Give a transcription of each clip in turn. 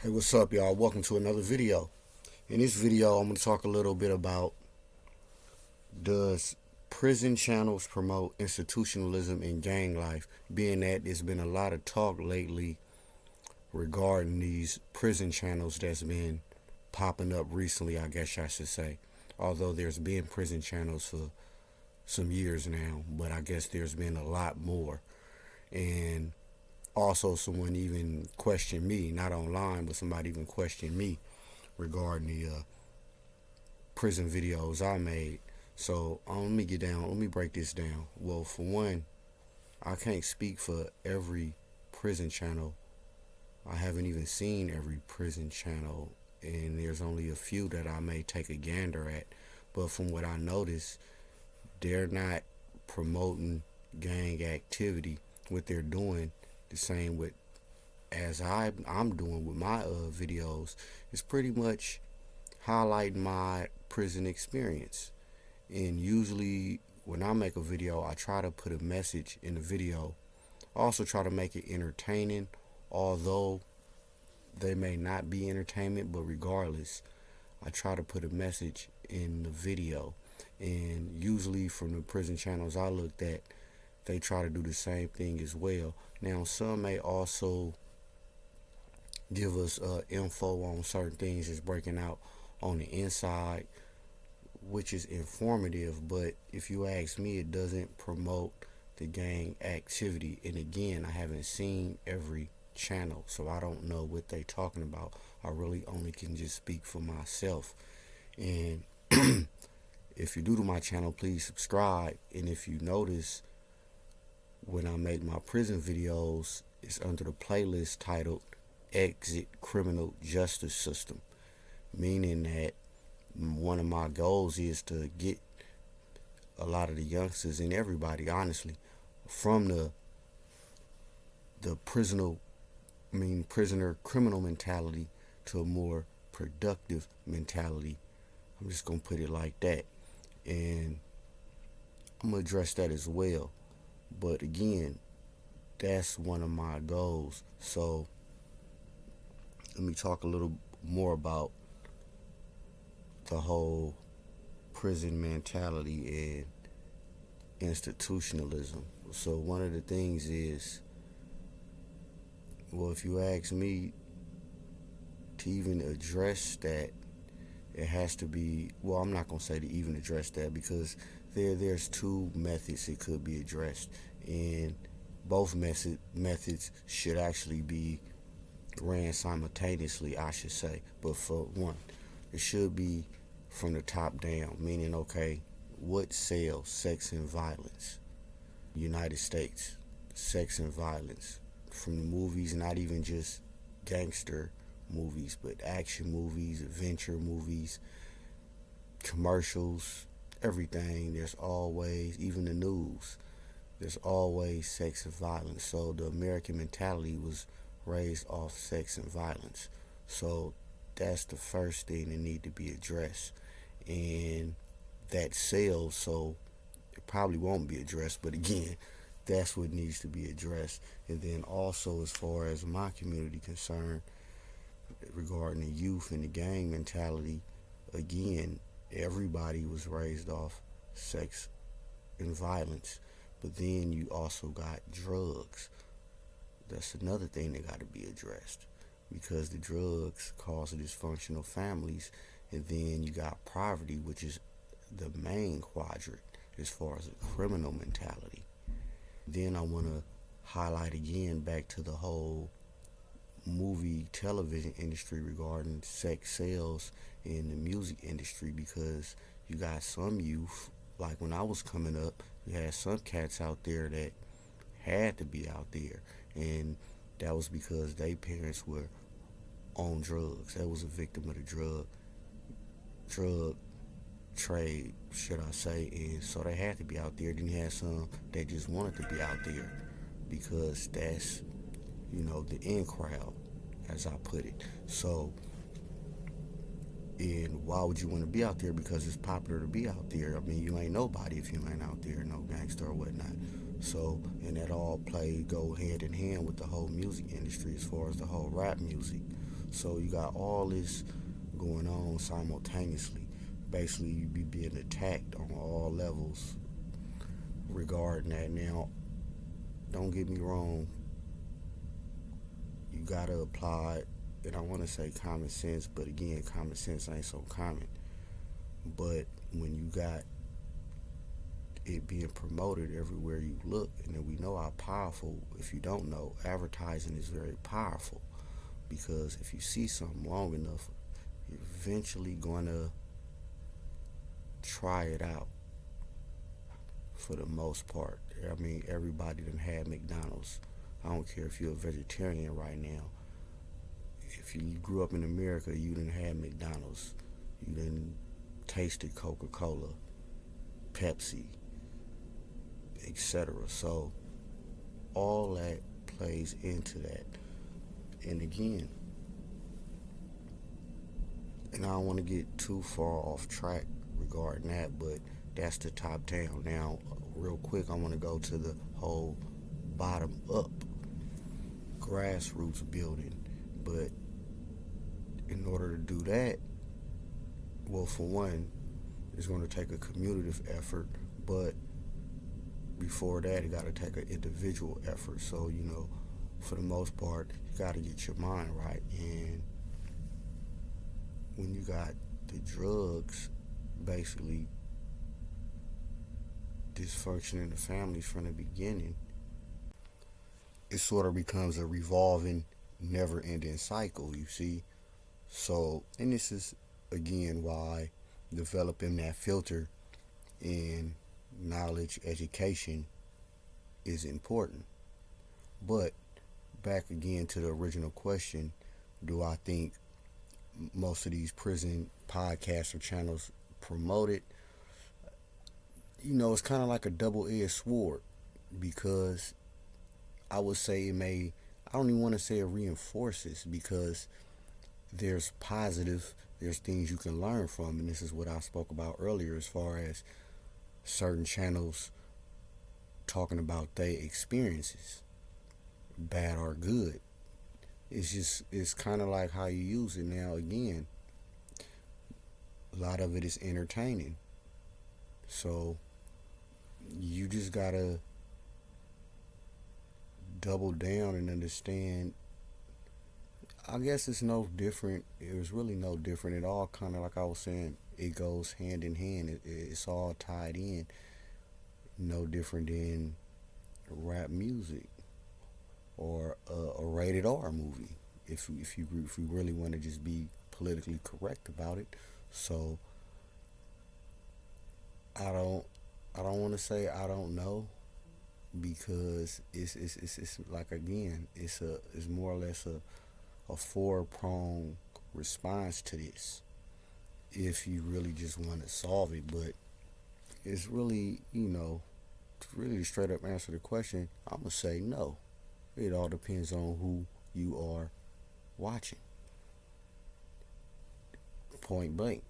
Hey, what's up, y'all? Welcome to another video. In this video, I'm going to talk a little bit about does prison channels promote institutionalism in gang life, being that there's been a lot of talk lately regarding these prison channels that's been popping up recently, I guess I should say. Although there's been prison channels for some years now, but I guess there's been a lot more. And also someone even questioned me, not online, but somebody even questioned me regarding the prison videos I made. So let me break this down. Well, for one, I can't speak for every prison channel. I haven't even seen every prison channel, and there's only a few that I may take a gander at. But from what I noticed, they're not promoting gang activity. What they're doing, the same with I'm doing with my videos, is pretty much highlighting my prison experience. And usually when I make a video, I try to put a message in the video. I also try to make it entertaining, although they may not be entertainment, but regardless, I try to put a message in the video. And usually from the prison channels I looked at, they try to do the same thing as well. Now, some may also give us info on certain things that's breaking out on the inside, which is informative, but if you ask me, it doesn't promote the gang activity. And again, I haven't seen every channel, so I don't know what they talking about. I really only can just speak for myself. And if you're new to my channel, please subscribe. And if you notice, when I make my prison videos, it's under the playlist titled Exit Criminal Justice System, meaning that one of my goals is to get a lot of the youngsters and everybody, honestly, from the prisoner criminal mentality to a more productive mentality. I'm just gonna put it like that, and I'm gonna address that as well. But again, that's one of my goals. So let me talk a little more about the whole prison mentality and institutionalism. So one of the things is, well, if you ask me, to even address that, it has to be, well, I'm not going to say to even address that, because there's two methods it could be addressed, and both methods should actually be ran simultaneously, I should say. But for one, it should be from the top down, meaning, okay, what sells sex and violence? United States, sex and violence. From the movies, not even just gangster movies, but action movies, adventure movies, commercials, everything. There's always, even the news, there's always sex and violence. So the American mentality was raised off sex and violence. So that's the first thing that need to be addressed, and that sells, so it probably won't be addressed, but again, that's what needs to be addressed. And then also, as far as my community concerned, regarding the youth and the gang mentality, again, everybody was raised off sex and violence, but then you also got drugs. That's another thing that got to be addressed, because the drugs cause dysfunctional families. And then you got poverty, which is the main quadrant as far as a criminal mentality. Then I want to highlight again back to the whole movie television industry regarding sex sales in the music industry, because you got some youth, like when I was coming up, you had some cats out there that had to be out there, and that was because their parents were on drugs. That was a victim of the drug trade, should I say, and so they had to be out there. Then you had some that just wanted to be out there because that's, the in crowd, as I put it. So, and why would you want to be out there? Because it's popular to be out there. I mean, you ain't nobody if you ain't out there, no gangster or whatnot. So, and that all go hand in hand with the whole music industry as far as the whole rap music. So you got all this going on simultaneously. Basically, you be being attacked on all levels regarding that. Now, don't get me wrong, you gotta apply, and I want to say common sense, but again, common sense ain't so common. But when you got it being promoted everywhere you look, and then we know how powerful, if you don't know, advertising is very powerful, because if you see something long enough, you're eventually going to try it out for the most part. I mean, everybody done had McDonald's. I don't care if you're a vegetarian right now. If you grew up in America, you done had McDonald's. You done tasted Coca-Cola, Pepsi, etc. So all that plays into that. And again, and I don't want to get too far off track regarding that, but that's the top down. Now, real quick, I want to go to the whole bottom up grassroots building. But in order to do that, well, for one, it's going to take a community effort, but before that, it got to take an individual effort. So, for the most part, you got to get your mind right. And when you got the drugs basically dysfunction in the families from the beginning, it sort of becomes a revolving, never-ending cycle, you see. So, and this is, again, why developing that filter in knowledge education is important. But back again to the original question, do I think most of these prison podcasts or channels promote it? It's kind of like a double-edged sword, because I would say I don't even want to say it reinforces, because there's things you can learn from, and this is what I spoke about earlier as far as certain channels talking about their experiences, bad or good. It's kind of like how you use it. Now, again, a lot of it is entertaining, so you just gotta double down and understand. I guess it's no different. It was really no different at all. Kind of like I was saying, it goes hand in hand. It's all tied in. No different than rap music or a rated R movie. If you really want to just be politically correct about it. So I don't want to say I don't know, because it's like, again, it's more or less a four-pronged response to this, if you really just want to solve it. But it's really, to really straight up answer the question, I'm going to say no. It all depends on who you are watching. Point blank.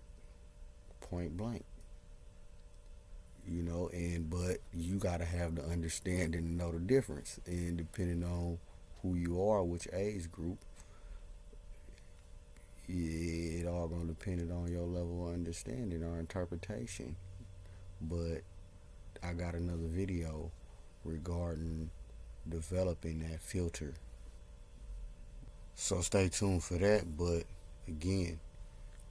But you got to have the understanding to know the difference. And depending on who you are, which age group, it all gonna depend on your level of understanding or interpretation. But I got another video regarding developing that filter, so stay tuned for that. But again,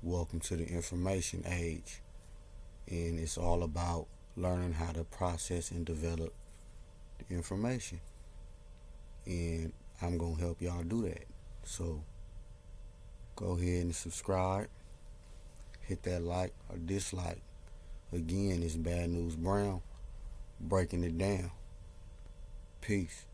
welcome to the information age, and it's all about learning how to process and develop the information, and I'm gonna help y'all do that. So go ahead and subscribe, hit that like or dislike. Again, it's BadNewsBrown, breaking it down. Peace.